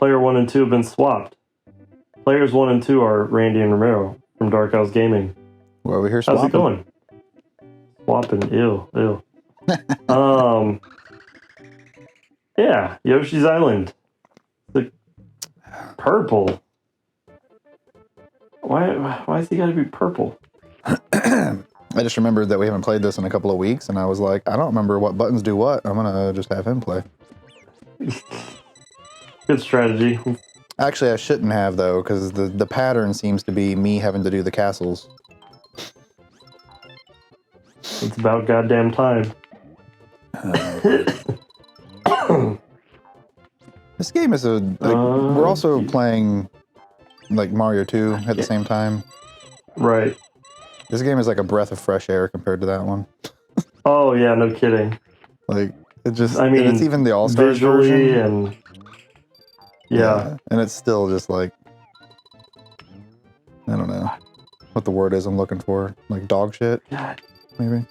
Player 1 and 2 have been swapped. Players 1 and 2 are Randy and Ramiro from Dark House Gaming. We're over here swapping. How's it going? Swapping. Ew. Yeah, Yoshi's Island. The purple. Why has he got to be purple? I just remembered that we haven't played this in a couple of weeks, and I was like, I don't remember what buttons do what. I'm gonna just have him play. Good strategy. Actually, I shouldn't have, though, because the pattern seems to be me having to do the castles. It's about goddamn time. This game is we're also playing like Mario 2 at the same time. Right. This game is like a breath of fresh air compared to that one. Oh yeah, no kidding. Like it just, I mean, and it's even the All-Stars version, and yeah, and it's still just like, I don't know what the word is I'm looking for, like dog shit, maybe.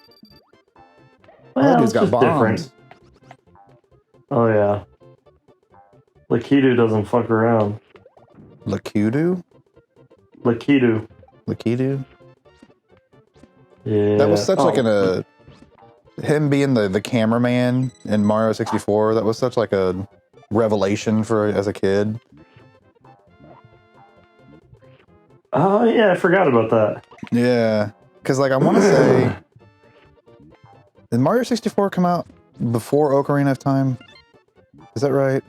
Well, He's got bombs. Different. Oh yeah, Lakitu doesn't fuck around. Lakitu? Lakitu. Yeah. That was such like him being the cameraman in Mario 64. That was such like a revelation as a kid. Oh yeah, I forgot about that. Yeah, because like I want to say, did Mario 64 come out before Ocarina of Time? Is that right?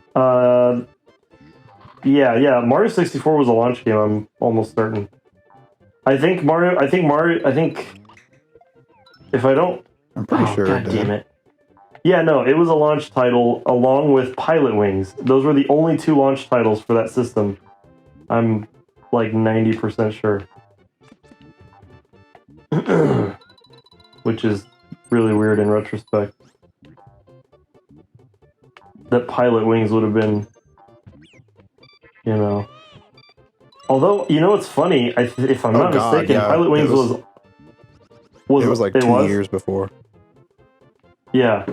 Yeah. Mario 64 was a launch game. I'm almost certain. If I don't... I'm pretty sure God damn it. Yeah, no, it was a launch title along with Pilot Wings. Those were the only 2 launch titles for that system. I'm like 90% sure. Which is really weird in retrospect. That Pilot Wings would have been, you know... Although, you know what's funny? If I'm not mistaken, yeah. Pilot Wings was it was like 2 years before. Yeah.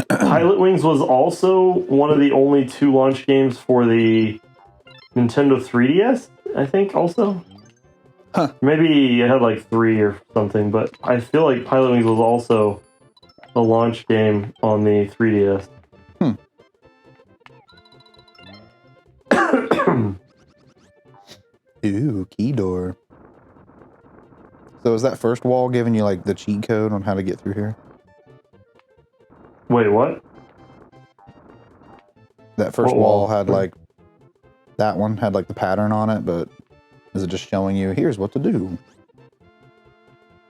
Pilot Wings was also one of the only 2 launch games for the Nintendo 3DS, I think, also. Huh. Maybe it had like 3 or something, but I feel like Pilot Wings was also a launch game on the 3DS. Ooh, key door. So is that first wall giving you like the cheat code on how to get through here? Wait, what? That first wall had like, that one had like the pattern on it, but is it just showing you, here's what to do?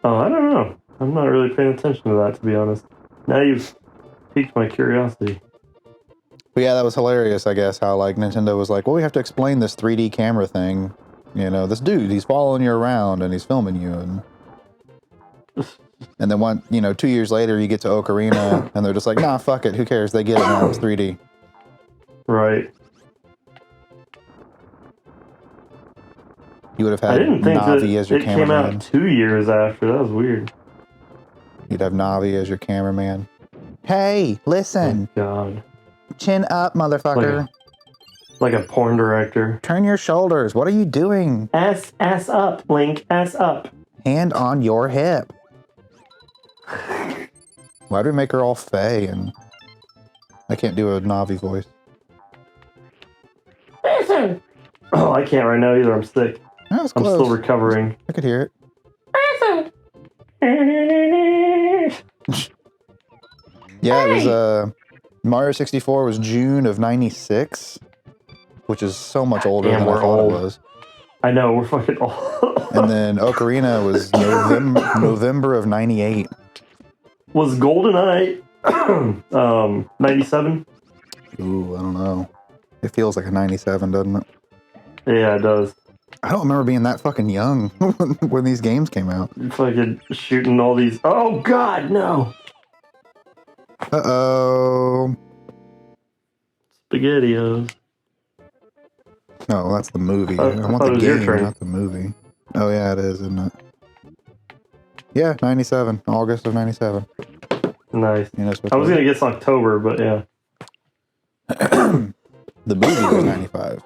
Oh, I don't know. I'm not really paying attention to that, to be honest. Now you've piqued my curiosity. But yeah, that was hilarious, I guess, how like Nintendo was like, well, we have to explain this 3D camera thing. You know, this dude, he's following you around and he's filming you. And then 2 years later, you get to Ocarina and they're just like, nah, fuck it. Who cares? They get it now. It's 3D. Right. You would have had Navi as your cameraman. It came out 2 years after. That was weird. You'd have Navi as your cameraman. Hey, listen. Oh, God. Chin up, motherfucker. Like a porn director. Turn your shoulders. What are you doing? Ass up, Link. Ass up. Hand on your hip. Why do we make her all fey and I can't do a Navi voice? Listen. Oh, I can't right now either. I'm sick. Oh, I'm still recovering. I could hear it. Yeah, it was Mario 64 was June of '96, which is so much older than I thought it was. I know, we're fucking old. And then Ocarina was November of '98. Was GoldenEye 97? Ooh, I don't know. It feels like a 97, doesn't it? Yeah, it does. I don't remember being that fucking young when these games came out. Fucking shooting all these... Oh, God, no! Uh-oh. SpaghettiOs. No, that's the movie. I want the game, not the movie. Oh, yeah, it is, isn't it? Yeah, 97. August of 97. Nice. I was going to guess October, but yeah. The movie was 95.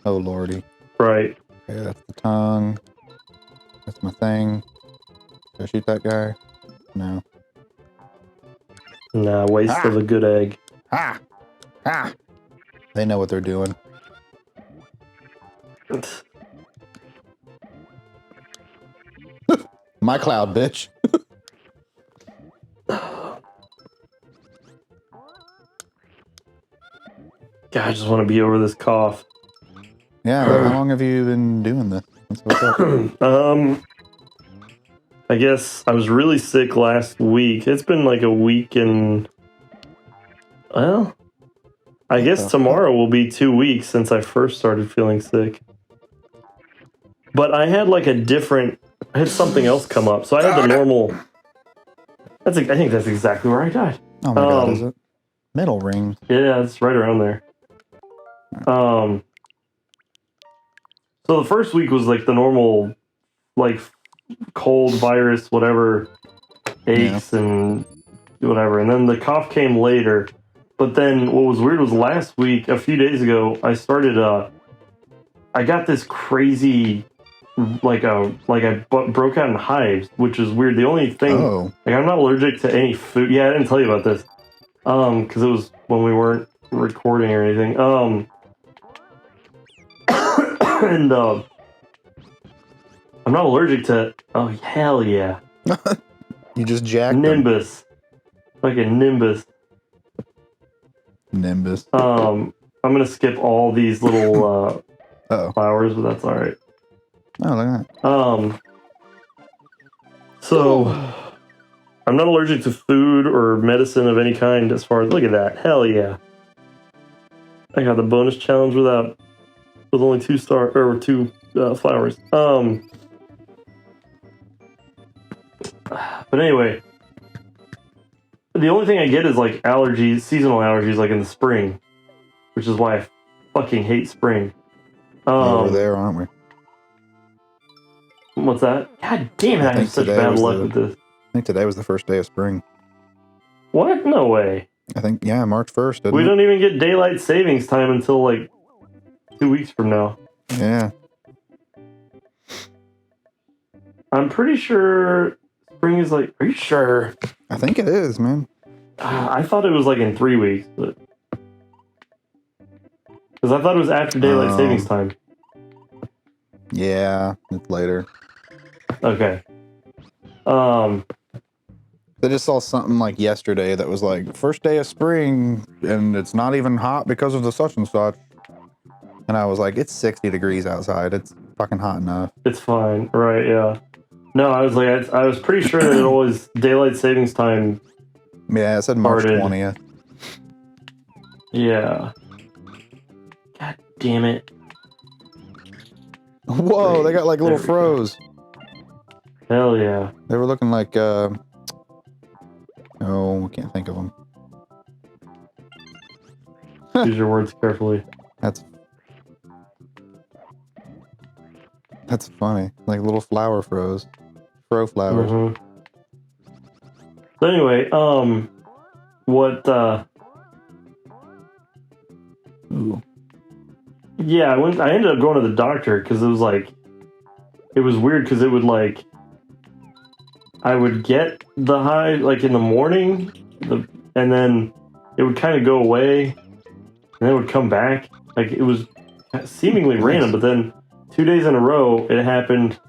Oh, lordy. Right. Okay, that's the tongue. That's my thing. Did I shoot that guy? No. Nah, waste of a good egg. Ha! Ha! They know what they're doing. My cloud, bitch. God, I just want to be over this cough. Yeah, how long have you been doing this? What's up? I guess I was really sick last week. It's been like a week and... Well, I guess tomorrow will be 2 weeks since I first started feeling sick. But I had like I had something else come up. So I had the normal... I think that's exactly where I died. Oh my god, is it? Middle ring. Yeah, it's right around there. So the first week was like the normal, like, cold, virus, whatever, aches and whatever. And then the cough came later. But then what was weird was last week, a few days ago, I started, I got this crazy, like I broke out in hives, which is weird. The only thing, like, I'm not allergic to any food. Yeah, I didn't tell you about this. Because it was when we weren't recording or anything. And I'm not allergic to. Oh hell yeah! You just jacked Nimbus, like a Nimbus. Nimbus. I'm gonna skip all these little flowers, but that's all right. Oh, look at that. So I'm not allergic to food or medicine of any kind. As far as look at that, hell yeah! I got the bonus challenge with only 2 flowers. But anyway, the only thing I get is like allergies, seasonal allergies, like in the spring, which is why I fucking hate spring. Over there, aren't we? What's that? God damn it! I have such bad luck with this. I think today was the first day of spring. What? No way. I think March 1st. We don't even get daylight savings time until like 2 weeks from now. Yeah. I'm pretty sure spring is like... Are you sure? I think it is, man. I thought it was like in 3 weeks, but... Because I thought it was after daylight savings time. Yeah, it's later. Okay. I just saw something like yesterday that was like, first day of spring, and it's not even hot because of the such and such. And I was like, it's 60 degrees outside. It's fucking hot enough. It's fine. Right, yeah. No, I was like, I was pretty sure that it always, daylight savings time. Yeah, it said March 20th. Yeah. God damn it. Whoa, they got like little froze. Hell yeah. They were looking like, oh, I can't think of them. Use your words carefully. That's funny. Like little flower froze. Fro flowers. Mm-hmm. So anyway, Ooh. Yeah, I ended up going to the doctor because it was weird because it would like, I would get the high like in the morning, and then it would kind of go away, and then it would come back. Like it was seemingly random, but then 2 days in a row, it happened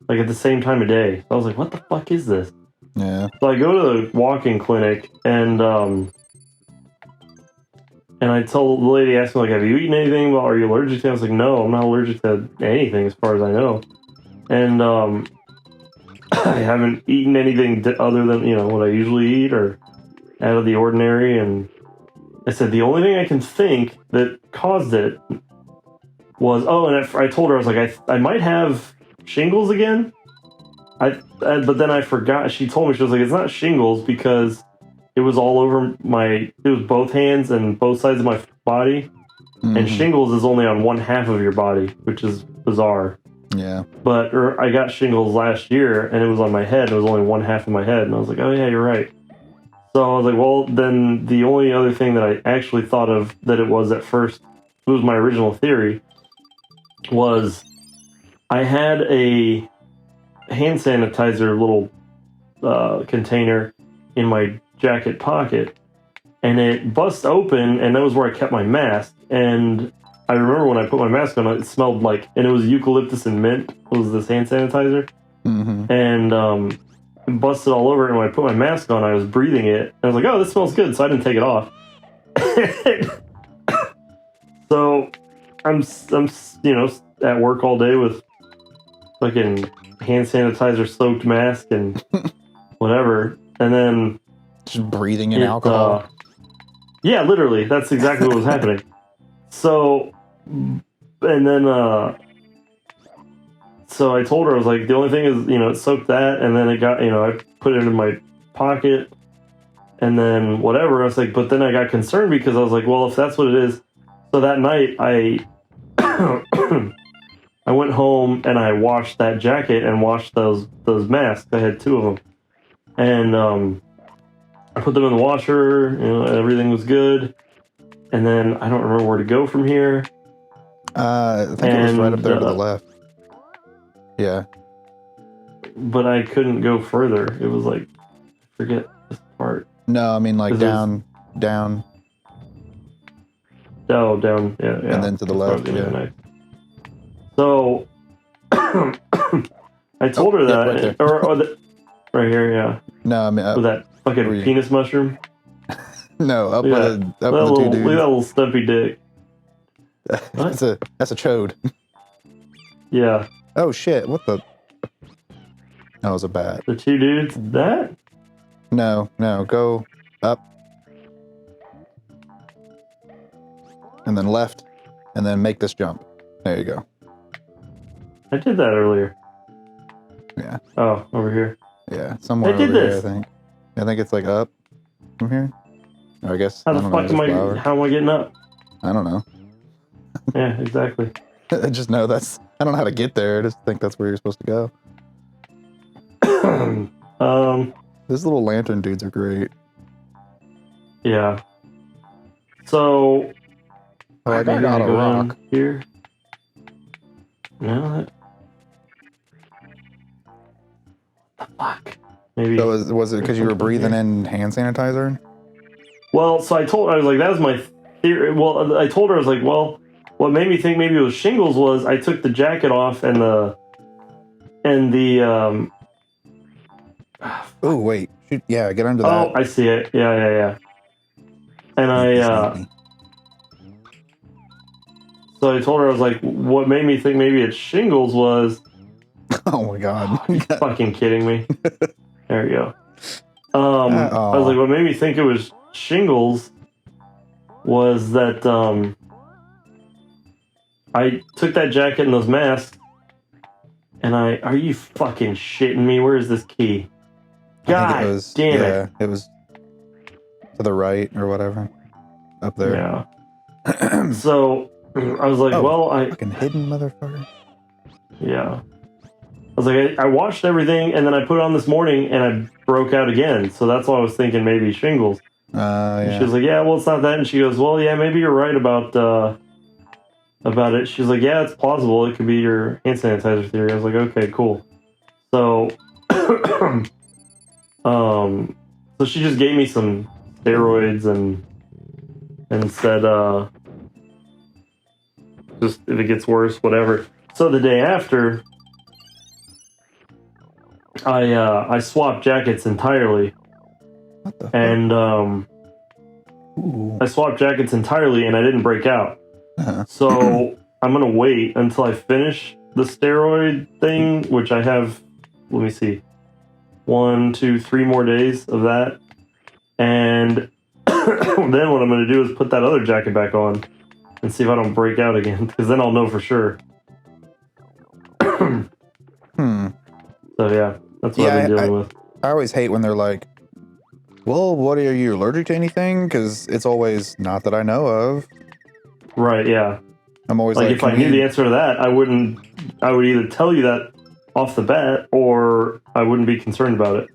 like at the same time of day. So I was like, what the fuck is this? Yeah. So I go to the walk-in clinic, and I told the lady, asked me, like, have you eaten anything? Well, are you allergic to it? I was like, no, I'm not allergic to anything as far as I know. And I haven't eaten anything other than, what I usually eat or out of the ordinary. And I said, the only thing I can think that caused it was, and I told her, I was like, I might have shingles again. But then I forgot. She told me, she was like, it's not shingles because it was all over it was both hands and both sides of my body. Mm-hmm. And shingles is only on one half of your body, which is bizarre. Yeah. But I got shingles last year and it was on my head. It was only one half of my head. And I was like, oh yeah, you're right. So I was like, well, then the only other thing that I actually thought of that it was at first, it was my original theory, was I had a hand sanitizer little container in my jacket pocket, and it bust open, and that was where I kept my mask. And I remember when I put my mask on, it smelled like, and it was eucalyptus and mint was this hand sanitizer, and it busted all over. And when I put my mask on, I was breathing it, and I was like, "Oh, this smells good," so I didn't take it off. So I'm at work all day with fucking hand sanitizer soaked mask and whatever, and then just breathing in alcohol. Yeah, literally, that's exactly what was happening. So, and then so I told her, I was like, the only thing is, it soaked that, and then it got, I put it in my pocket, and then whatever. I was like, but then I got concerned because I was like, well, if that's what it is. So that night I I went home and I washed that jacket and washed those masks. I had 2 of them, and I put them in the washer. Everything was good, and then I don't remember where to go from here. I think it was right up there to the left. Yeah, but I couldn't go further. It was like, forget this part. No, I mean like down. Oh, down, yeah. And then to the left, yeah. So, I told her that, right, right here, yeah. No, I mean with that fucking penis mushroom. No, up with the 2 dudes. Look at that little stumpy dick. that's a chode. Yeah. Oh shit! What the? That was a bat. The 2 dudes. That? No. Go up. And then left, and then make this jump. There you go. I did that earlier. Yeah. Oh, over here. Yeah, somewhere I did over this. Here, I think it's like up from here. Or I guess. How the fuck how am I getting up? I don't know. Yeah, exactly. I just know I don't know how to get there. I just think that's where you're supposed to go. These little lantern dudes are great. Yeah. So. I got a rock here. No, that. The fuck. Maybe. So was it because you were breathing in hand sanitizer? Well, so I told her, I was like, that was my theory. Well, I told her, I was like, well, what made me think maybe it was shingles was I took the jacket off and the oh wait, yeah, get under that. Oh, I see it. Yeah. And so I told her, I was like, what made me think maybe it's shingles was. Oh my god! Are you fucking kidding me? There we go. I was like, what made me think it was shingles was that I took that jacket and those masks, and are you fucking shitting me? Where is this key? God damn it! Yeah, it was to the right or whatever, up there. Yeah. So I was like, fucking hidden motherfucker. Yeah. I was like, I watched everything, and then I put it on this morning, and I broke out again. So that's why I was thinking maybe shingles. Yeah. She was like, yeah, well, it's not that. And she goes, well, yeah, maybe you're right about it. She's like, yeah, it's plausible. It could be your hand sanitizer theory. I was like, okay, cool. So, so she just gave me some steroids and said, just if it gets worse, whatever. So the day after, I swapped jackets entirely. What the fuck? And I swapped jackets entirely, and I didn't break out. Uh-huh. So I'm gonna wait until I finish the steroid thing, which I have. Let me see, 1, 2, 3 more days of that, and then what I'm gonna do is put that other jacket back on and see if I don't break out again, because then I'll know for sure. So yeah, that's what I've been dealing with. I always hate when they're like, well, what are you allergic to anything? Because it's always not that I know of. Right, yeah. I'm always like if I knew the answer to that, I would either tell you that off the bat, or I wouldn't be concerned about it.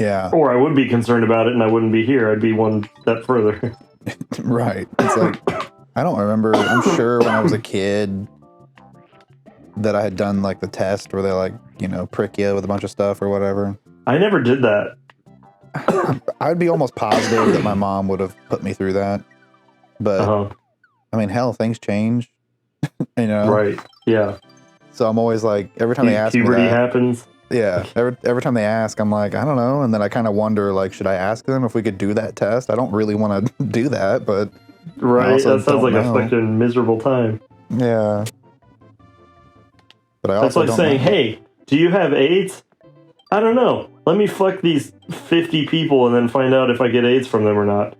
Yeah. Or I would be concerned about it and I wouldn't be here. I'd be one step further. Right. It's like, I don't remember. I'm sure when I was a kid that I had done like the test where they like, you know, prick you with a bunch of stuff or whatever. I never did that. I'd be almost positive that my mom would have put me through that. But I mean, hell, things change, you know? Right. Yeah. So I'm always like, every time they ask me puberty that, happens. yeah, every time they ask, I'm like, I don't know. And then I kind of wonder, like, should I ask them if we could do that test? I don't really want to do that, but right, that sounds like a fucking miserable time. Yeah. But I That's also like saying, hey, do you have AIDS? I don't know. Let me fuck these 50 people and then find out if I get AIDS from them or not.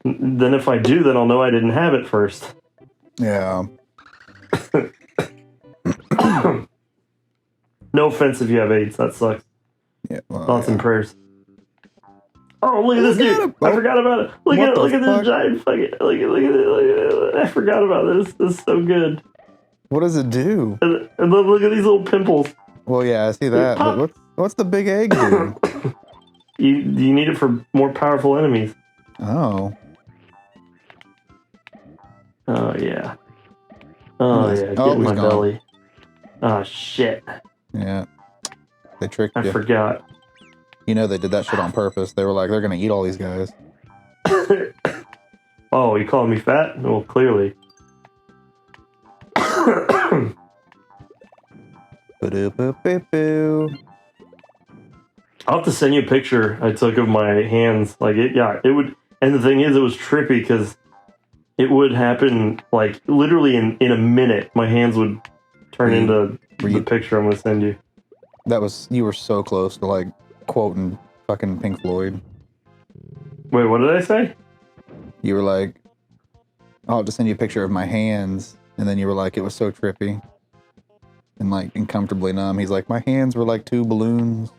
Then if I do, then I'll know I didn't have it first. Yeah. No offense if you have AIDS. That sucks. Yeah. Well, Thoughts and prayers. Oh, look at this dude. I forgot about it. Look at this giant fucking... Look at it. I forgot about this. This is so good. What does it do? And look at these little pimples. Well, yeah, I see that. But what's the big egg do? You need it for more powerful enemies. Oh. Oh, yeah. Oh, yeah. Get in my belly. Oh, shit. Yeah. They tricked you. I forgot. You know they did that shit on purpose. They were like, they're going to eat all these guys. Oh, you calling me fat? Well, clearly. I'll have to send you a picture I took of my hands. Like, it would... And the thing is, it was trippy because it would happen, like, literally in a minute. My hands would turn into the picture I'm going to send you. You were so close to, like, quoting fucking Pink Floyd. Wait, what did I say? You were like, I'll have to send you a picture of my hands. And then you were like, it was so trippy. And, like, uncomfortably numb. He's like, my hands were like 2 balloons.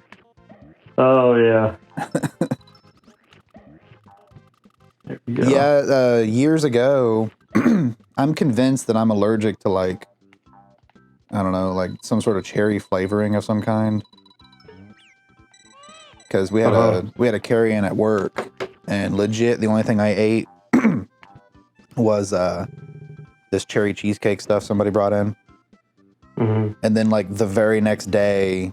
Oh, yeah. There we go. Yeah, years ago, I'm convinced that I'm allergic to, like, I don't know, like some sort of cherry flavoring of some kind. Because we had a carry-in at work, and legit, the only thing I ate was this cherry cheesecake stuff somebody brought in. Mm-hmm. And then, like, the very next day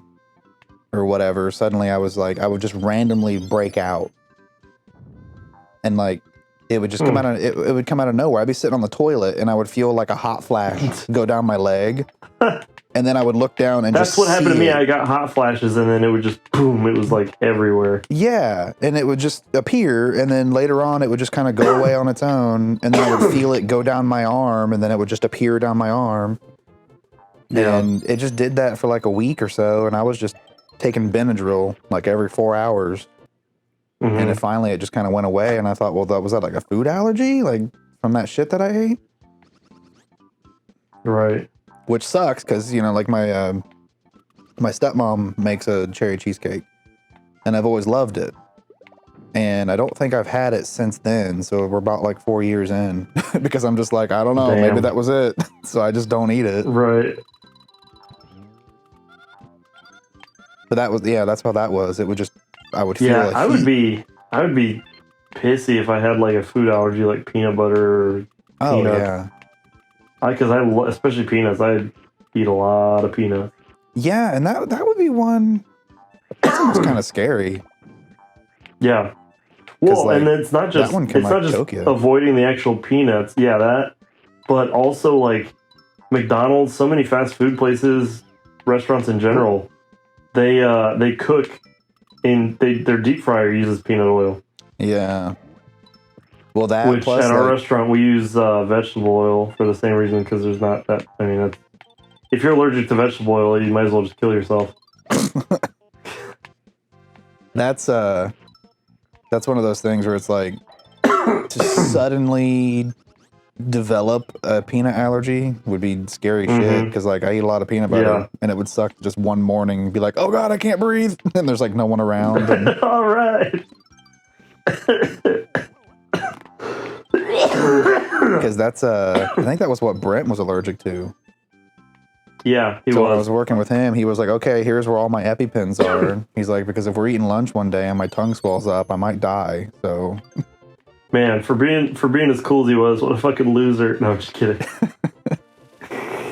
or whatever, suddenly I was like, I would just randomly break out. And, like, it would just come out of it would come out of nowhere. I'd be sitting on the toilet and I would feel like a hot flash go down my leg. And then I would look down and That's what happened to me. I got hot flashes and then it would just boom, it was like everywhere. Yeah, and it would just appear and then later on it would just kind of go away on its own and then I would feel it go down my arm and then it would just appear down my arm. Yeah. And it just did that for like a week or so and I was just taking Benadryl like every 4 hours. Mm-hmm. And it just kind of went away and I thought, well, was that like a food allergy? Like from that shit that I ate? Right. Which sucks because, you know, like my stepmom makes a cherry cheesecake and I've always loved it. And I don't think I've had it since then. So we're about like 4 years in because I'm just like, I don't know, maybe that was it. So I just don't eat it. Right. But that's how that was. It would just, I would feel like I would be pissy if I had like a food allergy, like peanut butter or peanuts. Yeah. Because especially peanuts, I eat a lot of peanuts. Yeah, and that would be one. That's almost kind of scary. Yeah. Well, like, and it's not just avoiding the actual peanuts. Yeah, that. But also like McDonald's, so many fast food places, restaurants in general, they cook in their deep fryer uses peanut oil. Yeah. Well, which plus, at our restaurant we use vegetable oil for the same reason because there's not that. I mean, if you're allergic to vegetable oil, you might as well just kill yourself. That's one of those things where it's like to suddenly develop a peanut allergy would be scary shit because like I eat a lot of peanut butter and it would suck just one morning and be like, oh god, I can't breathe, and there's like no one around. And... All right. Because that's I think that was what Brent was allergic to. Yeah, he So when I was. was working with him, he was like, okay, here's where all my EpiPens are. He's like, because if we're eating lunch one day and my tongue swells up, I might die. So, Man, for being as cool as he was, what a fucking loser. No, I'm just kidding.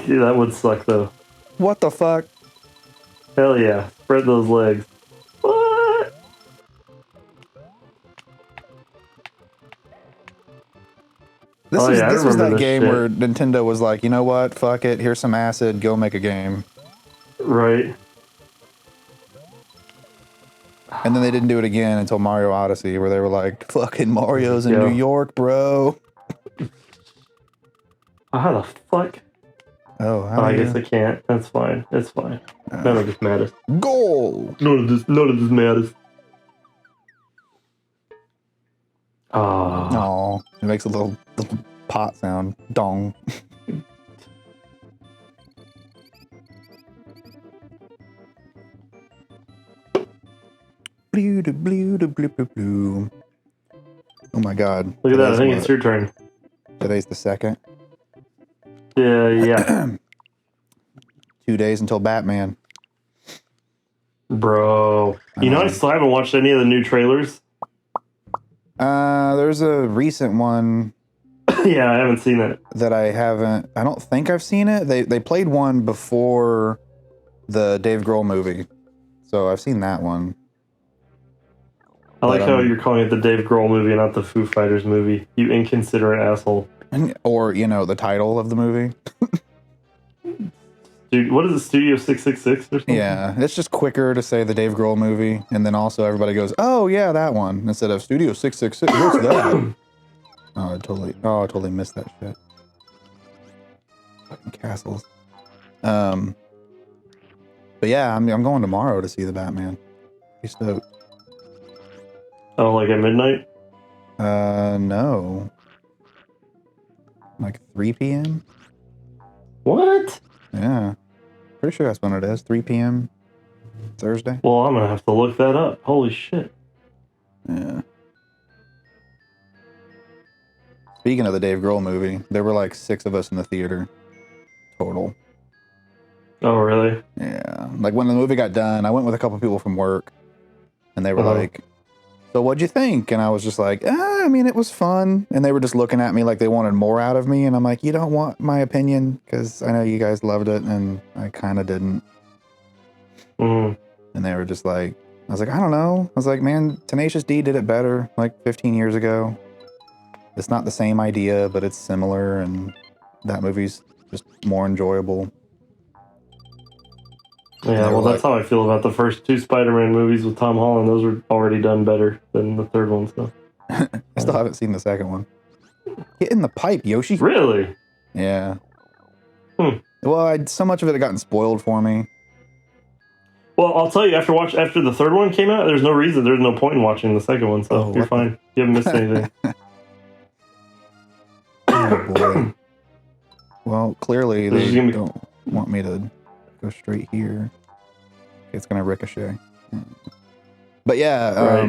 Yeah, that would suck though. what the fuck? Hell yeah. Spread those legs. What? This Oh, was yeah, I this was remember that this game shit. where Nintendo was like, you know what? Fuck it. Here's some acid. Go make a game. Right. And then they didn't do it again until Mario Odyssey, where they were like, fucking Mario's in Yeah. New York, bro. How the fuck? Oh, Oh, I guess I can't. That's fine. It's fine. None of this matters. Goal. None of this matters. Oh. Oh, it makes a little pot sound. Dong. Blue, blue, blue, blue, blue. Oh my god. Look at that. I think Today's it's your turn. Today's the 2nd. Yeah. 2 days until Batman. Bro. You know, I still haven't watched any of the new trailers. There's a recent one Yeah, I haven't seen it. that I don't think I've seen it. They played one before the Dave Grohl movie. So I've seen that one. I like how you're calling it the Dave Grohl movie and not the Foo Fighters movie. You inconsiderate asshole. Or, you know, the title of the movie. Dude, what is it, Studio 666 or something? Yeah, it's just quicker to say the Dave Grohl movie, and then also everybody goes, "Oh yeah, that one," instead of Studio 666. What's that? I totally missed that shit. Fucking castles. But yeah, I'm going tomorrow to see the Batman. Pretty stoked. Oh, like at midnight? No. Like 3 p.m. What? Yeah, pretty sure that's when it is. 3 p.m. Thursday. Well, I'm gonna have to look that up. Holy shit. Yeah. Speaking of the Dave Grohl movie, there were like 6 of us in the theater total. Oh, really? Yeah. Like when the movie got done, I went with a couple people from work, and they were like, "So what'd you think?" And I was just like, I mean, it was fun. And they were just looking at me like they wanted more out of me. And I'm like, you don't want my opinion because I know you guys loved it, and I kind of didn't. Mm. And they were just like, I was like, I don't know. I was like, man, Tenacious D did it better like 15 years ago. It's not the same idea, but it's similar, and that movie's just more enjoyable. Yeah, well, that's how I feel about the first 2 Spider-Man movies with Tom Holland. Those were already done better than the third one, so. I still haven't seen the second one. Get in the pipe, Yoshi. Really? Yeah. Hmm. Well, so much of it had gotten spoiled for me. Well, I'll tell you, after the third one came out, there's no point in watching the second one, so you're fine. You haven't missed anything. Oh, boy. Well, clearly they don't want me to go straight here. It's gonna ricochet. But yeah,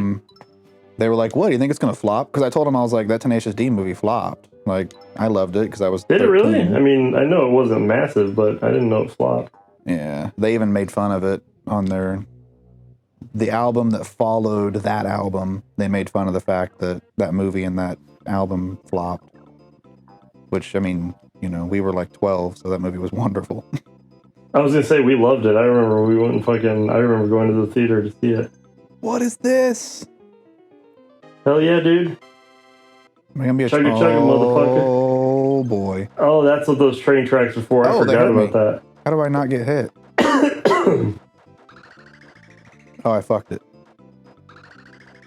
they were like, "What, do you think it's gonna flop?" Because I told them, I was like, that Tenacious D movie flopped. Like, I loved it because I was 13. Did it really? I mean, I know it wasn't massive, but I didn't know it flopped. Yeah, they even made fun of it on the album that followed that album. They made fun of the fact that that movie and that album flopped. Which, I mean, you know, we were like 12, so that movie was wonderful. I was gonna say, we loved it. I remember we went and I remember going to the theater to see it. What is this? Hell yeah, dude. Am I gonna be a chugga, motherfucker. Oh boy. Oh, that's what those train tracks are for. I forgot about that. How do I not get hit? Oh, I fucked it.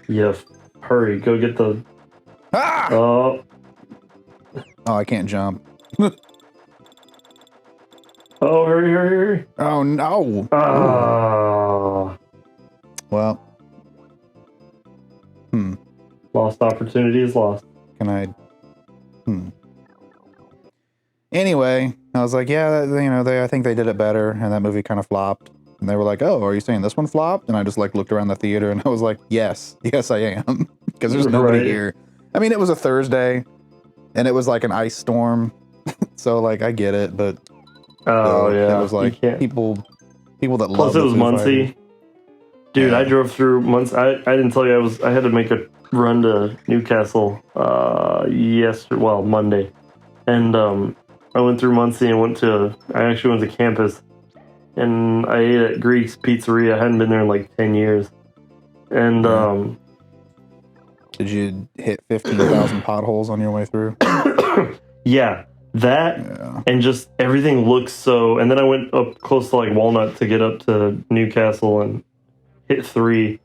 Yeah, hurry, go get the... Ah! Oh, I can't jump. oh, hurry. Oh, no. Ah. Well. Lost opportunity is lost. Can I... Anyway, I was like, yeah, you know, I think they did it better, and that movie kind of flopped. And they were like, oh, are you saying this one flopped? And I just like looked around the theater, and I was like, yes, I am. Because there's nobody here. I mean, it was a Thursday, and it was like an ice storm. So, like, I get it, but Oh So yeah, it was you like can't. people that love Plus, it the was Foo Fighters. Muncie. Dude, Yeah. I drove through Muncie. I didn't tell you I had to make a run to Newcastle. Monday, and I went through Muncie and I actually went to campus, and I ate at Greek's Pizzeria. I hadn't been there in like 10 years, and Yeah. Did you hit 15,000 potholes on your way through? yeah, that. Yeah. And just everything looks so. And then I went up close to like Walnut to get up to Newcastle and hit 3,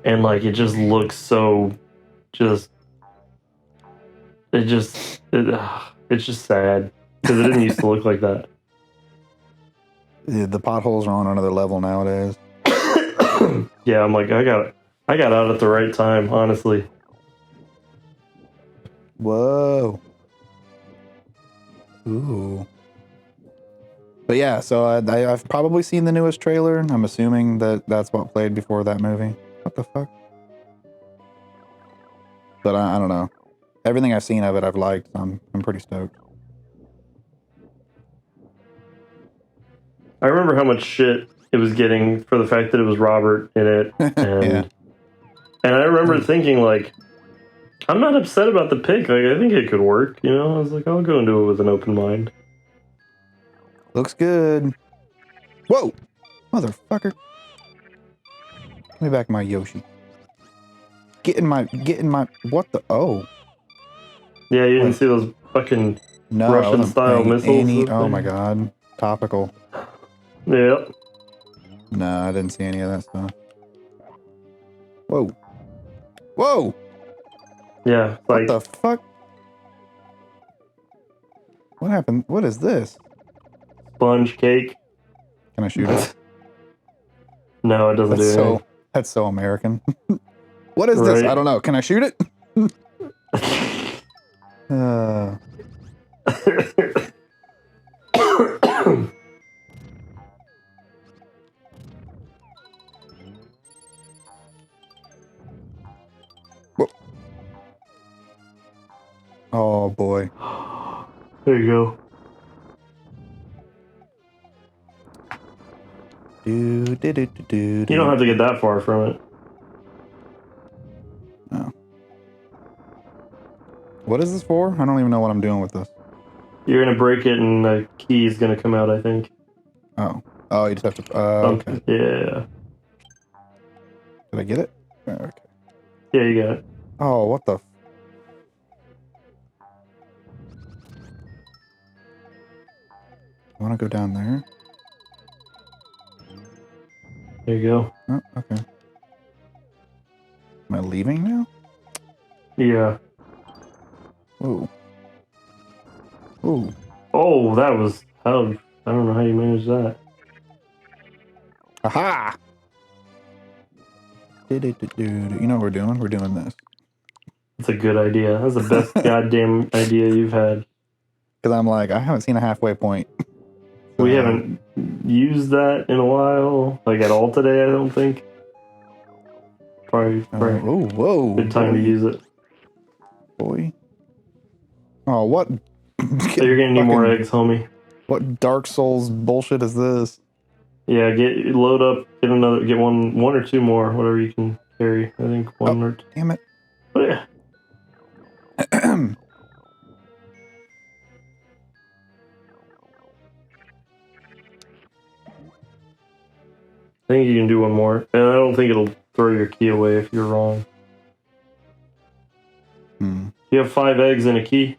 and like it just looks so. Just it's just sad because it didn't used to look like that. Yeah, the potholes are on another level nowadays. Yeah, I'm like I got out at the right time, honestly. Whoa. Ooh. But yeah, so I've probably seen the newest trailer. I'm assuming that's what played before that movie. What the fuck? But I don't know. Everything I've seen of it, I've liked. I'm pretty stoked. I remember how much shit it was getting for the fact that it was Robert in it, and Yeah. and I remember thinking like, I'm not upset about the pick. Like I think it could work. You know, I was like, I'll go into it with an open mind. Looks good. Whoa, motherfucker! Give me back my Yoshi. Get in my. What the? Oh. Yeah, you didn't see those fucking No, I wasn't Russian-style paying missiles? Oh my god. Topical. Yep. No, I didn't see any of that stuff. Whoa. Whoa! Yeah, it's What like the fuck? What happened? What is this? sponge cake. Can I shoot it? No, it doesn't do anything. That's so American. What is this? Right. I don't know. Can I shoot it? Whoa. Oh boy. There you go. You You don't have to get that far from it. Oh. What is this for? I don't even know what I'm doing with this. You're gonna break it, and the key is gonna come out, I think. Oh. Oh, you just have to. Okay. Yeah. Did I get it? Okay. Yeah, you got it. Oh, what the? Want to go down there? There you go. Oh, okay. Am I leaving now? Yeah. Ooh. Ooh. Oh, that was how. I don't know how you managed that. Aha! You know what we're doing? We're doing this. That's a good idea. That's the best goddamn idea you've had. Because I'm like, I haven't seen a halfway point. We haven't used that in a while, like at all today, I don't think. Probably Oh, whoa. good time to use it. Boy. Oh, what? So you're gonna need more eggs, homie. What Dark Souls bullshit is this? Yeah, load up, get one or two more, whatever you can carry. I think one or two. Damn it. Oh, yeah. I think you can do one more. And I don't think it'll throw your key away if you're wrong. You have 5 eggs and a key?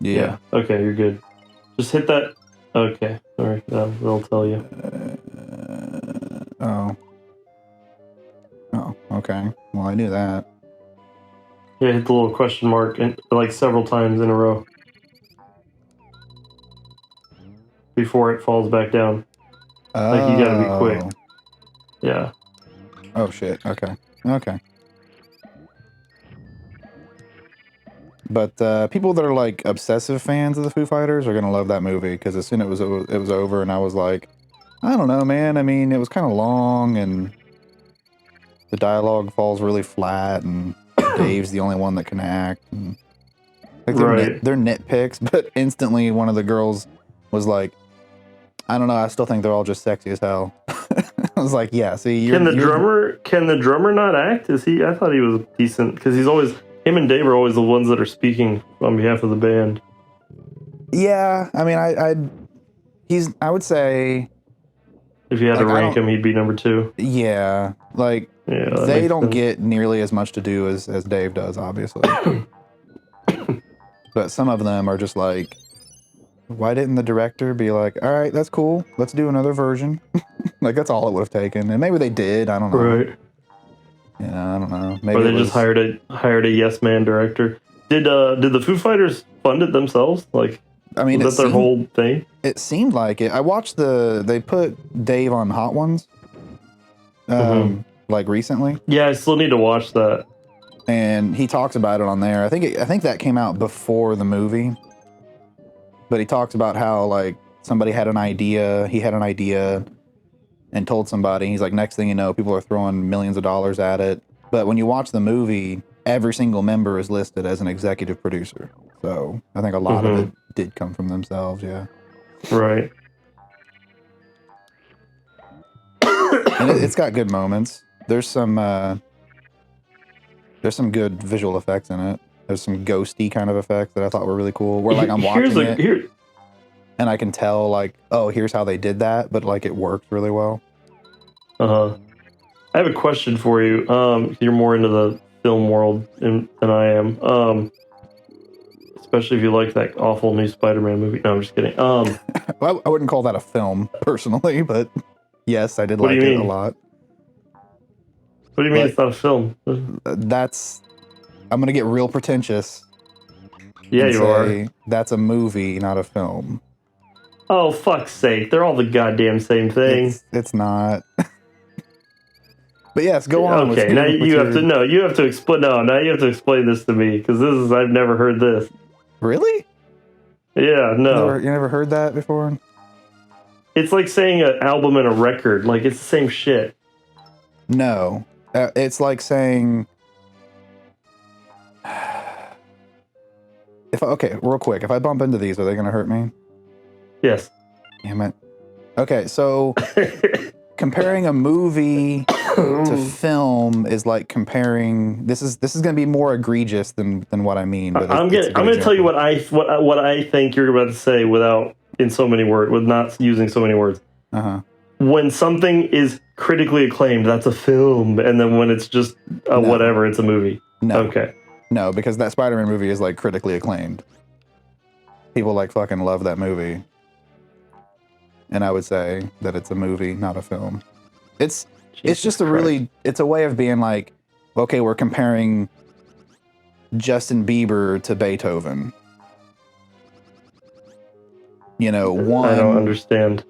Yeah. Okay, you're good. Just hit that. Okay, alright, they'll tell you. Oh. Oh, okay. Well, I knew that. Yeah, hit the little question mark and like several times in a row. Before it falls back down. Like, you gotta be quick. Yeah. Oh, shit. Okay. Okay. But people that are like obsessive fans of the Foo Fighters are gonna love that movie because as soon as it was over, and I was like, I don't know, man. I mean, it was kind of long, and the dialogue falls really flat, and Dave's the only one that can act. And, like they're nitpicks, but instantly one of the girls was like, I don't know, I still think they're all just sexy as hell. I was like, yeah, see, can the drummer not act? Is he? I thought he was decent because he's always him and Dave are always the ones that are speaking on behalf of the band. Yeah, I mean, I would say if you had to rank him, he'd be number 2. Yeah, like they don't get nearly as much to do as Dave does, obviously. But some of them are just like, why didn't the director be like, all right, that's cool, let's do another version? Like, that's all it would have taken. And maybe they did, I don't know. Right. Yeah, I don't know. Maybe or they just hired a yes man director. Did the Foo Fighters fund it themselves? Like, I mean, was that their whole thing? It seemed like it. I watched they put Dave on Hot Ones, like recently. Yeah, I still need to watch that. And he talks about it on there. I think that came out before the movie. But he talks about how, like, somebody had an idea, he had an idea and told somebody. He's like, next thing you know, people are throwing millions of dollars at it. But when you watch the movie, every single member is listed as an executive producer. So I think a lot of it did come from themselves, yeah. Right. And it's got good moments. There's some good visual effects in it. There's some ghosty kind of effects that I thought were really cool. Where, like, I'm watching it and I can tell, like, oh, here's how they did that, but, like, it worked really well. I have a question for you. You're more into the film world than I am. Especially if you like that awful new SpiderMan movie. No, I'm just kidding. Well, I wouldn't call that a film, personally, but yes, I did like it a lot. What do you mean it's not a film? I'm going to get real pretentious. Yeah, you are. That's a movie, not a film. Oh, fuck's sake. They're all the goddamn same thing. It's not. But yes, go on. Okay, now you have to explain. No, now you have to explain this to me, because I've never heard this. Really? Yeah, no. You never heard that before? It's like saying an album and a record. Like, it's the same shit. No. It's like saying... Okay, real quick. If I bump into these, are they going to hurt me? Yes. Damn it. Okay, so comparing a movie to film is like comparing... This is going to be more egregious than what I mean. But I'm going to tell you what I think you're about to say without in so many words, with not using so many words. When something is critically acclaimed, that's a film, and then when it's just whatever, it's a movie. No. Okay. No, because that Spider-Man movie is, like, critically acclaimed. People, like, fucking love that movie. And I would say that it's a movie, not a film. It's just it's a way of being like, okay, we're comparing Justin Bieber to Beethoven. You know, I don't understand.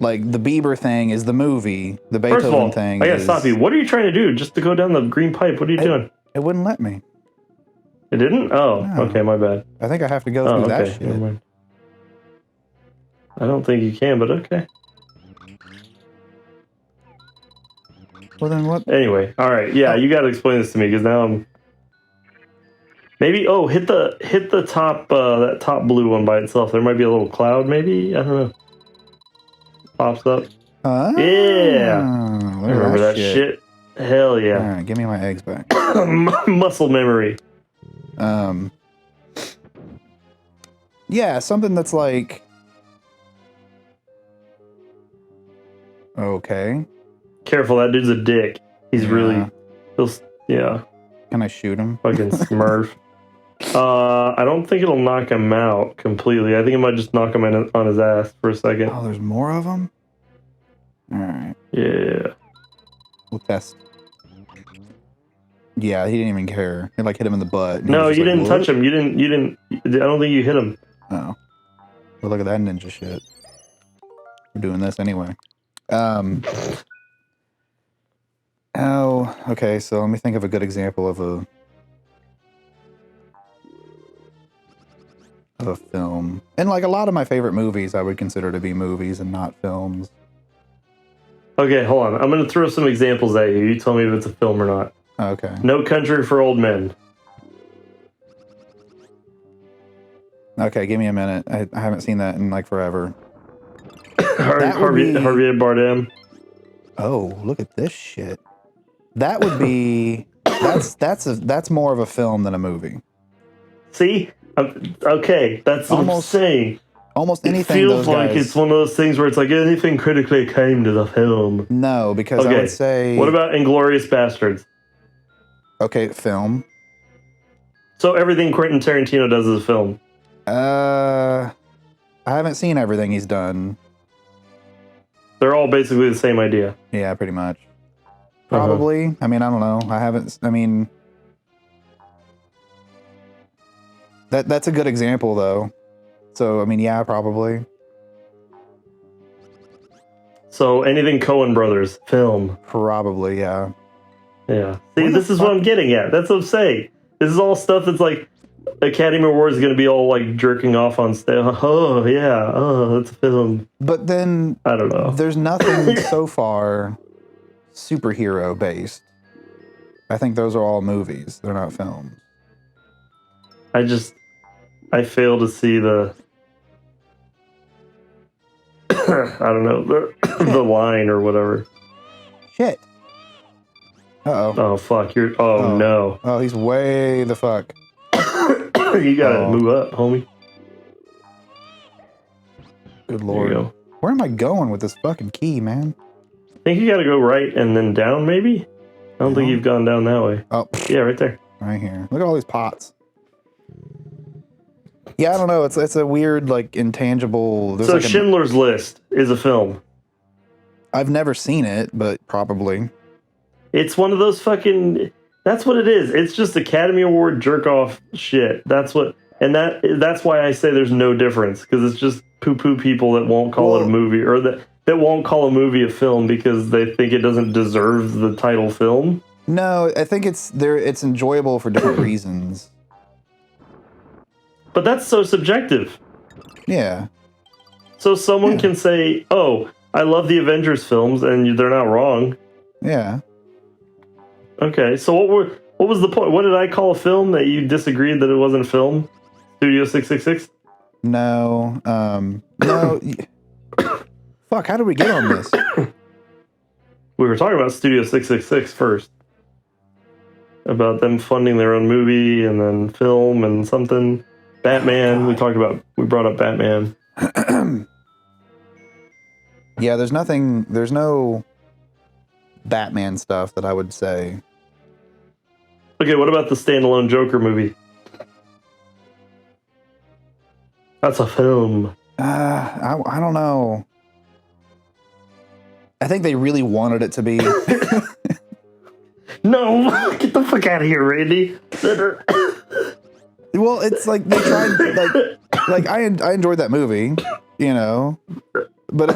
Like, the Bieber thing is the movie. The Beethoven First of all, thing I gotta stop you. What are you trying to do? Just to go down the green pipe? What are you doing? It wouldn't let me. It didn't? Oh, no. Okay, my bad. I think I have to go through that shit. Never mind. I don't think you can, but okay. Well, then what? Anyway, all right. Yeah, you got to explain this to me, because now I'm... Maybe, hit the top, that top blue one by itself. There might be a little cloud, maybe? I don't know. Pops up. Yeah! I remember that shit. Hell yeah. All right, give me my eggs back. Muscle memory. Yeah, something that's like... Okay. Careful, that dude's a dick. He's really... Yeah. Can I shoot him? Fucking Smurf. I don't think it'll knock him out completely. I think it might just knock him on his ass for a second. Oh, there's more of them? Alright. Yeah. We'll test. Yeah, he didn't even care. He, like, hit him in the butt. No, you didn't touch him. You didn't... I don't think you hit him. Oh. Well, look at that ninja shit. We're doing this anyway. Oh, okay, so let me think of a good example of a film. And, like, a lot of my favorite movies I would consider to be movies and not films. Okay, hold on. I'm going to throw some examples at you. You tell me if it's a film or not. Okay. No Country for Old Men. Okay, give me a minute. I haven't seen that in like forever. Harvey Bardem. Oh, look at this shit. That would be that's more of a film than a movie. See, okay, that's what I'm saying. Almost anything. It feels like it's one of those things where it's like anything critically acclaimed is a film. No, because I would say. What about Inglourious Bastards? Okay, film. So everything Quentin Tarantino does is a film. I haven't seen everything he's done. They're all basically the same idea. Yeah, pretty much. Probably. I mean, I don't know. I haven't. I mean, that's a good example though. So I mean, yeah, probably. So anything Coen Brothers film. Probably, yeah. Yeah. See, this is what I'm getting at. That's what I'm saying. This is all stuff that's like Academy Awards is going to be all like jerking off on stage. Oh yeah, that's a film. But then I don't know. There's nothing so far superhero based. I think those are all movies. They're not films. I fail to see the I don't know the line or whatever. Shit. Uh-oh. Oh fuck! No. Oh, he's way the fuck. You gotta move up, homie. Good lord. There you go. Where am I going with this fucking key, man? I think you gotta go right and then down, maybe? I don't think you've gone down that way. Oh. Yeah, right there. Right here. Look at all these pots. Yeah, I don't know. It's a weird, like, intangible... So like Schindler's List is a film. I've never seen it, but probably. It's one of those fucking... That's what it is. It's just Academy Award jerk-off shit. That's what... And that's why I say there's no difference. Because it's just poo-poo people that won't call it a movie. Or that won't call a movie a film because they think it doesn't deserve the title film. No, I think it's enjoyable for different reasons. But that's so subjective. Yeah. So someone can say, oh, I love the Avengers films, and they're not wrong. Yeah. Okay, so what was the point? What did I call a film that you disagreed that it wasn't a film? Studio 666? No. No. Fuck, how did we get on this? We were talking about Studio 666 first. About them funding their own movie and then film and something. Batman, we brought up Batman. Yeah, there's no Batman stuff that I would say. Okay, what about the standalone Joker movie? That's a film. I don't know. I think they really wanted it to be. No, get the fuck out of here, Randy. Well, it's like they tried, like I enjoyed that movie, you know, but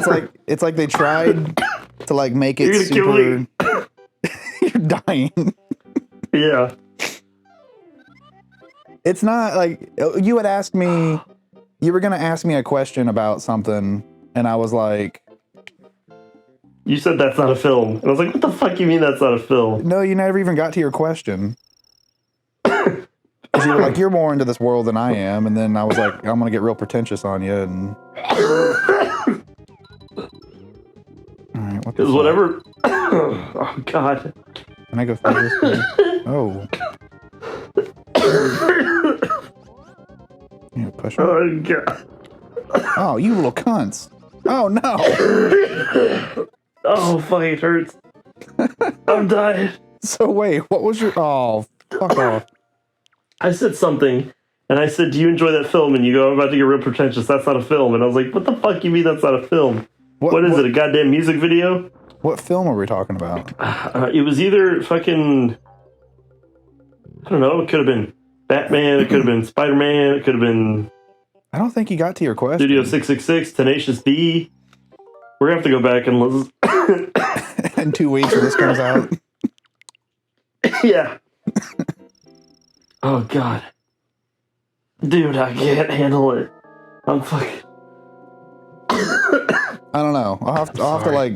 it's like they tried to like make it super. You're dying. Yeah. It's not like you had asked me. You were gonna ask me a question about something, and I was like, "You said that's not a film," and I was like, "What the fuck you mean that's not a film?" No, you never even got to your question. You were like, you're more into this world than I am, and then I was like, I'm gonna get real pretentious on you, and all right, because whatever. Oh God! Can I go through this? Please? Oh. Yeah, push me. Oh God! Oh, you little cunts! Oh no! Oh fuck! It hurts. I'm dying. So wait, what was your? Oh, fuck off! I said something, and I said, "Do you enjoy that film?" And you go, "I'm about to get real pretentious. That's not a film." And I was like, "What the fuck you mean that's not a film? What is it? A goddamn music video?" What film are we talking about? It was either fucking... I don't know. It could have been Batman. It could have been SpiderMan. It could have been... I don't think you got to your question. Studio 666, Tenacious D. We're going to have to go back and listen. In 2 weeks when this comes out. Yeah. Oh, God. Dude, I can't handle it. I'm fucking... I don't know. I'll have to like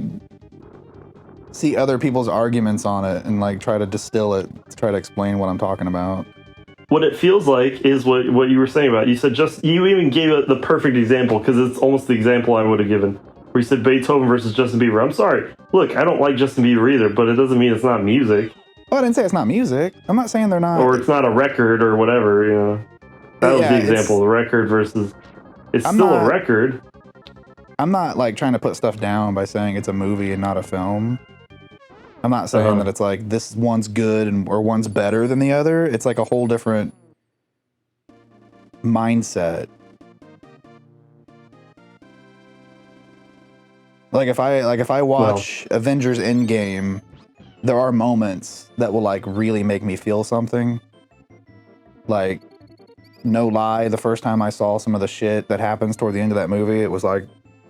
see other people's arguments on it and like try to distill it, to try to explain what I'm talking about. what it feels like is what you were saying about it. You said you even gave it the perfect example because it's almost the example I would have given. Where you said Beethoven versus Justin Bieber. I'm sorry. Look, I don't like Justin Bieber either, but it doesn't mean it's not music. Oh, I didn't say it's not music. I'm not saying they're not. Or it's not a record or whatever, you know. That was the example. The record versus... It's still a record. I'm not like trying to put stuff down by saying it's a movie and not a film. I'm not saying that it's like this one's good or one's better than the other. It's like a whole different mindset. Like if I watch Avengers Endgame, there are moments that will like really make me feel something. Like, no lie, the first time I saw some of the shit that happens toward the end of that movie, it was like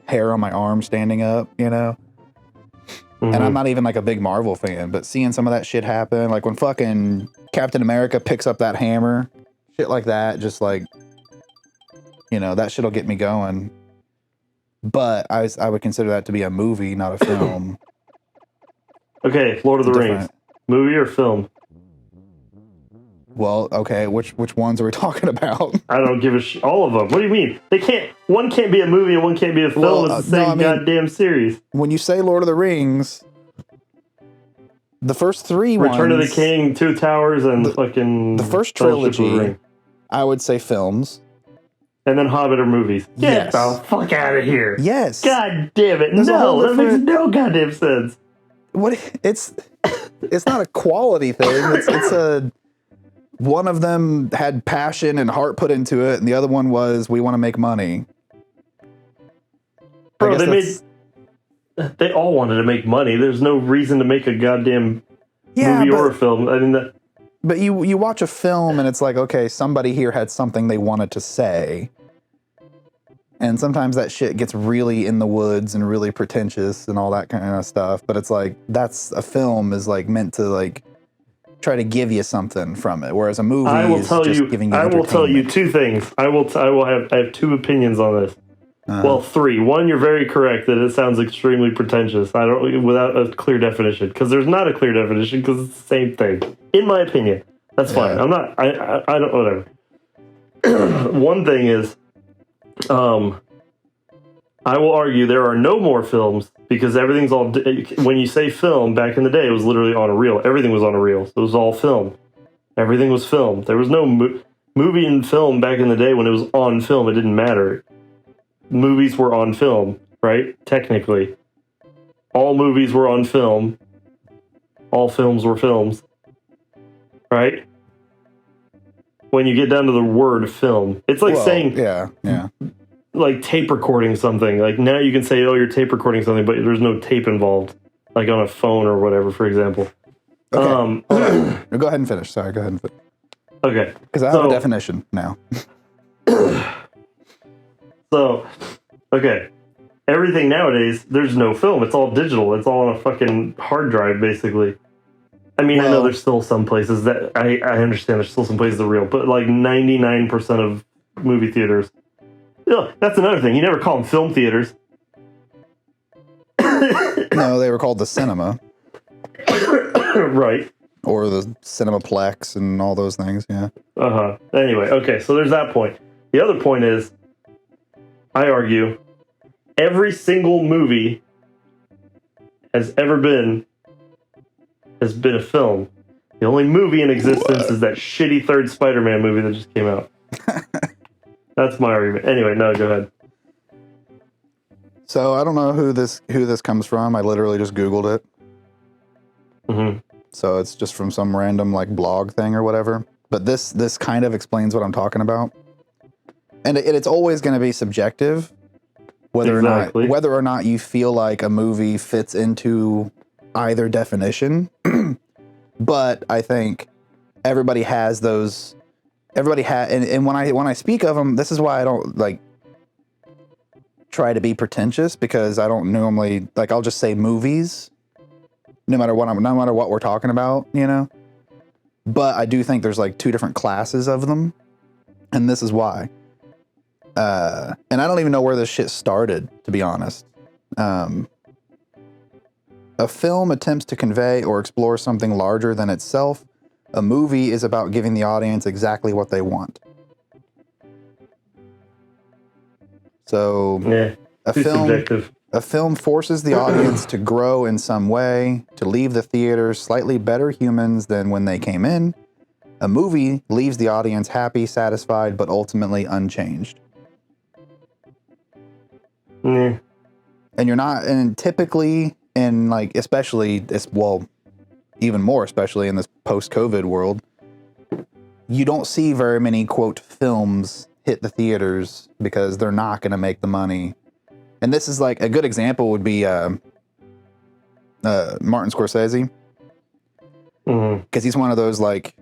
hair on my arm standing up, you know? Mm-hmm. And I'm not even like a big Marvel fan, but seeing some of that shit happen, like when fucking Captain America picks up that hammer, shit like that, just like, you know, that shit'll get me going. But I would consider that to be a movie, not a film. Okay, Lord of the Rings. Movie or film? Well, okay, which ones are we talking about? I don't give a shit. All of them. What do you mean? One can't be a movie and one can't be a film. Well, it's the same goddamn series. When you say Lord of the Rings, the first three Return of the King, Two Towers, and the first trilogy, I would say films. And then Hobbit are movies. Get the fuck out of here. Yes. God damn it. No, that makes no goddamn sense. What? It's not a quality thing. It's a... One of them had passion and heart put into it, and the other one was, we want to make money. Bro, they all wanted to make money. There's no reason to make a goddamn movie or a film. I mean, but you watch a film, and it's like, okay, somebody here had something they wanted to say. And sometimes that shit gets really in the woods and really pretentious and all that kind of stuff. But it's like, that's a film is like meant to like try to give you something from it, whereas a movie is just giving you entertainment. I will tell you two things. I have two opinions on this. Well, three. One, you're very correct that it sounds extremely pretentious. Without a clear definition, because there's not a clear definition, because it's the same thing, in my opinion. That's fine. I'm not. I don't. Whatever. One thing is, I will argue there are no more films because everything's all... When you say film, back in the day, it was literally on a reel. Everything was on a reel. So it was all film. Everything was filmed. There was no movie and film back in the day when it was on film. It didn't matter. Movies were on film, right? Technically. All movies were on film. All films were films. Right? When you get down to the word film, it's like saying... Yeah. Like tape recording something. Like now you can say, oh, you're tape recording something, but there's no tape involved. Like on a phone or whatever, for example. Okay. Go ahead and finish. Sorry, go ahead and finish. Okay. Because I have a definition now. So, okay. Everything nowadays, there's no film. It's all digital. It's all on a fucking hard drive, basically. I mean, I know there's still some places that... I understand there's still some places that are real, but like 99% of movie theaters... No, that's another thing. You never call them film theaters. No, they were called the cinema. Right. Or the Cinemaplex and all those things, yeah. Anyway, okay, so there's that point. The other point is, I argue, every single movie has been a film. The only movie in existence is that shitty third SpiderMan movie that just came out. That's my argument. Anyway, no, go ahead. So I don't know who this comes from. I literally just Googled it. Mm-hmm. So it's just from some random like blog thing or whatever. But this kind of explains what I'm talking about. And it's always going to be subjective, whether or not you feel like a movie fits into either definition. But I think everybody has those. Everybody has, and when I speak of them, this is why I don't like try to be pretentious, because I don't normally like, I'll just say movies, no matter what we're talking about, you know. But I do think there's like two different classes of them, and this is why. And I don't even know where this shit started, to be honest. A film attempts to convey or explore something larger than itself, A movie is about giving the audience exactly what they want. So Yeah, too subjective. A film forces the audience to grow in some way, to leave the theater slightly better humans than when they came in. A movie leaves the audience happy, satisfied, but ultimately unchanged. Yeah. And you're not, and typically, and like, especially, even more especially in this post-COVID world, you don't see very many, quote, films hit the theaters because they're not going to make the money. And this is like, a good example would be Martin Scorsese. Because he's one of those, like,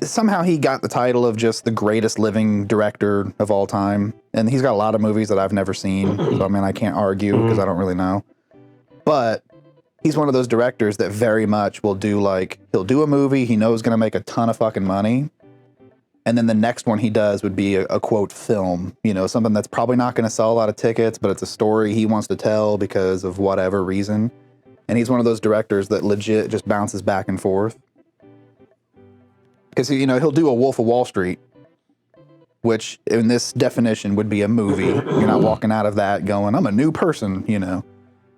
somehow he got the title of just the greatest living director of all time. And he's got a lot of movies that I've never seen. So, I mean, I can't argue because I don't really know. But he's one of those directors that very much will do, like, he'll do a movie he knows going to make a ton of fucking money. And then the next one he does would be a quote film, you know, something that's probably not going to sell a lot of tickets, but it's a story he wants to tell because of whatever reason. And he's one of those directors that legit just bounces back and forth. Because, you know, he'll do a Wolf of Wall Street, which in this definition would be a movie. You're not walking out of that going, I'm a new person, you know.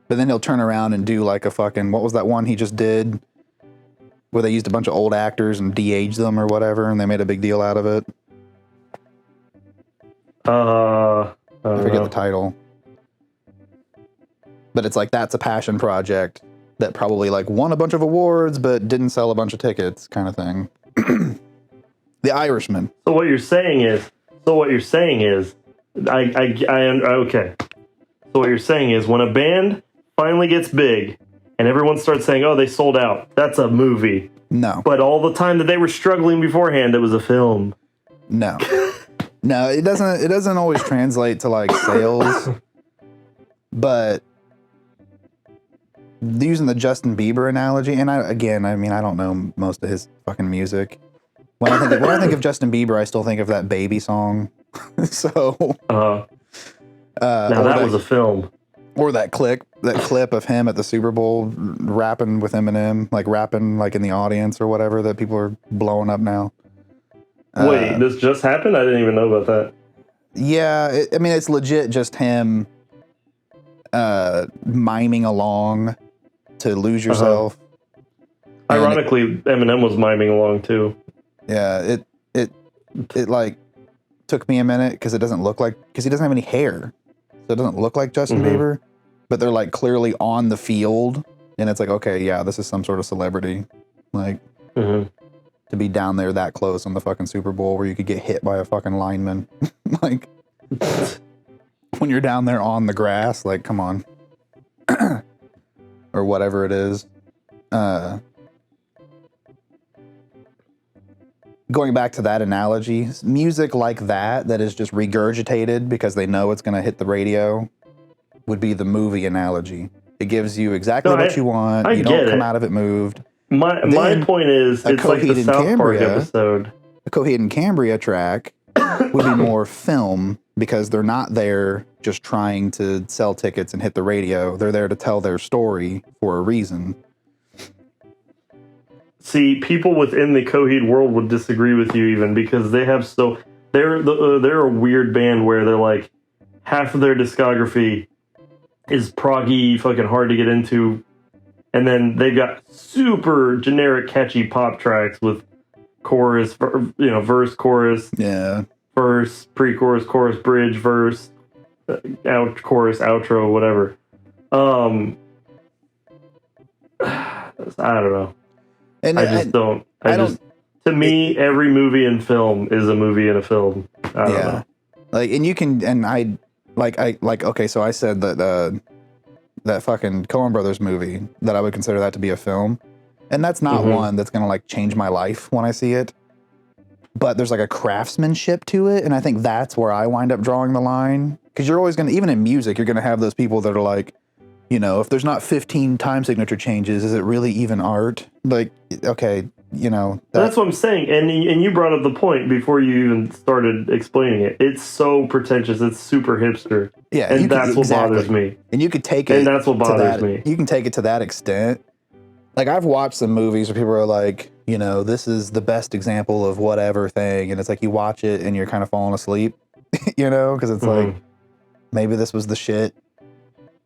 But then he'll turn around and do like a fucking, what was that one he just did? Where they used a bunch of old actors and de-aged them or whatever, and they made a big deal out of it. I forget the title. But it's like, that's a passion project that probably like won a bunch of awards, but didn't sell a bunch of tickets kind of thing. The Irishman. So what you're saying is, okay. So what you're saying is when a band finally gets big, and everyone starts saying, oh, they sold out, that's a movie. No. But all the time that they were struggling beforehand, it was a film. No. No, it doesn't always translate to like sales. But using the Justin Bieber analogy, and I don't know most of his fucking music. When I think of Justin Bieber, I still think of that Baby song. So now that was a film. Or that clip of him at the Super Bowl rapping with Eminem, like rapping like in the audience or whatever, that people are blowing up now. Wait, this just happened? I didn't even know about that. Yeah, it's legit just him miming along to Lose Yourself. Ironically, Eminem was miming along too. Yeah, it like took me a minute because he doesn't have any hair. So it doesn't look like Justin Bieber, but they're like clearly on the field, and it's like, okay, yeah, this is some sort of celebrity, like to be down there that close on the fucking Super Bowl where you could get hit by a fucking lineman, like when you're down there on the grass, like come on, or whatever it is. Going back to that analogy, music like that is just regurgitated because they know it's going to hit the radio would be the movie analogy. It gives you exactly what you want. You don't come out of it moved. My point is, it's like the South Park episode. A Coheed and Cambria track would be more film because they're not there just trying to sell tickets and hit the radio. They're there to tell their story for a reason. See, people within the Coheed world would disagree with you even because they're a weird band where they're like half of their discography is proggy, fucking hard to get into, and then they've got super generic, catchy pop tracks with chorus, verse, chorus, verse, pre-chorus, chorus, bridge, verse, chorus, outro, whatever. I don't know. And to me, every movie and film is a movie and a film. I don't know. Like, and you can, and okay, so I said that, that fucking Coen Brothers movie, that I would consider that to be a film. And that's not one that's going to like change my life when I see it. But there's like a craftsmanship to it. And I think that's where I wind up drawing the line. Because you're always going to, even in music, you're going to have those people that are like, you know, if there's not 15 time signature changes, is it really even art? Like, okay, you know. That's what I'm saying. And you brought up the point before you even started explaining it. It's so pretentious. It's super hipster. Yeah. And that's what bothers me. And you could take it. And that's what bothers me. You can take it to that extent. Like, I've watched some movies where people are like, you know, this is the best example of whatever thing. And it's like you watch it and you're kind of falling asleep, you know, because it's like, maybe this was the shit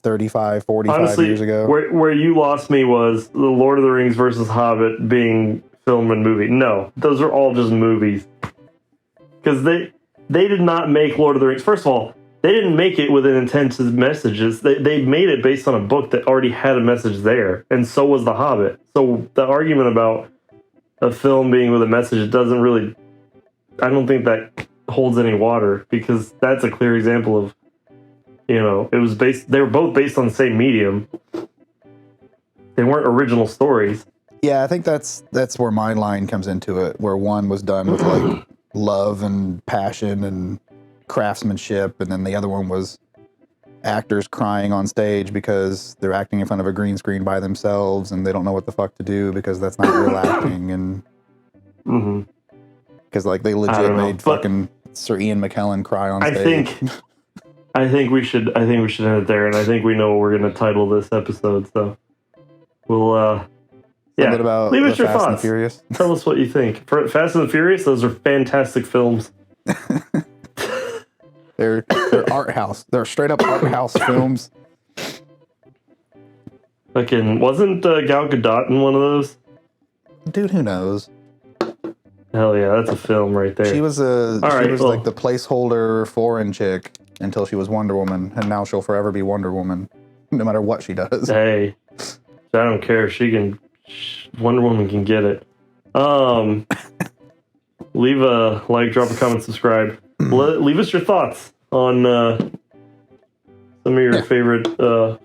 35, 45 Honestly, years ago. Where you lost me was the Lord of the Rings versus Hobbit being film and movie. No, those are all just movies. Because they did not make Lord of the Rings. First of all, they didn't make it with an intensive messages. They made it based on a book that already had a message there. And so was The Hobbit. So the argument about a film being with a message, it doesn't really... I don't think that holds any water, because that's a clear example of, you know, it was based... They were both based on the same medium. They weren't original stories. Yeah, I think that's where my line comes into it, where one was done with like love and passion and craftsmanship, and then the other one was actors crying on stage because they're acting in front of a green screen by themselves and they don't know what the fuck to do because that's not real acting. And because like they legit made fucking Sir Ian McKellen cry on stage. I think we should end it there, and I think we know what we're going to title this episode. So we'll about leave us your Fast thoughts. And Furious. Tell us what you think. For Fast and the Furious, those are fantastic films. They're art house. They're straight up art house films. Fucking wasn't Gal Gadot in one of those? Dude, who knows? Hell yeah, that's a film right there. She was like the placeholder foreign chick until she was Wonder Woman, and now she'll forever be Wonder Woman, no matter what she does. Hey, I don't care. Wonder Woman can get it. Leave a like, drop a comment, subscribe. Leave us your thoughts on some of your favorite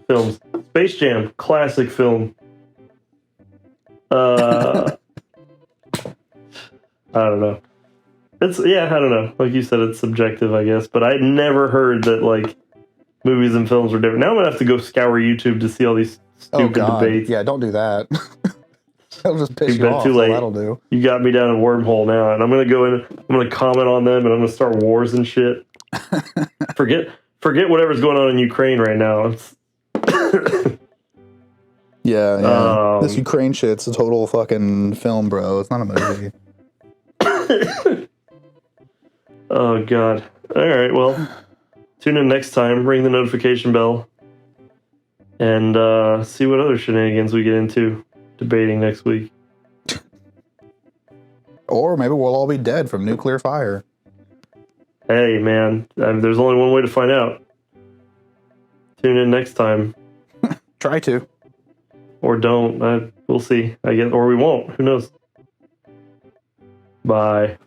films. Space Jam, classic film. I don't know. I don't know. Like you said, it's subjective, I guess. But I'd never heard that like movies and films were different. Now I'm gonna have to go scour YouTube to see all these stupid debates. Yeah, don't do that. That'll just piss you off. Too late. That'll do. You got me down a wormhole now, and I'm gonna go in. I'm gonna comment on them, and I'm gonna start wars and shit. Forget whatever's going on in Ukraine right now. Yeah. This Ukraine shit's a total fucking film, bro. It's not a movie. Oh god. All right. Well, tune in next time. Ring the notification bell, and see what other shenanigans we get into debating next week. Or maybe we'll all be dead from nuclear fire. Hey, man. There's only one way to find out. Tune in next time. Try to. Or don't. We'll see. I guess. Or we won't. Who knows? Bye.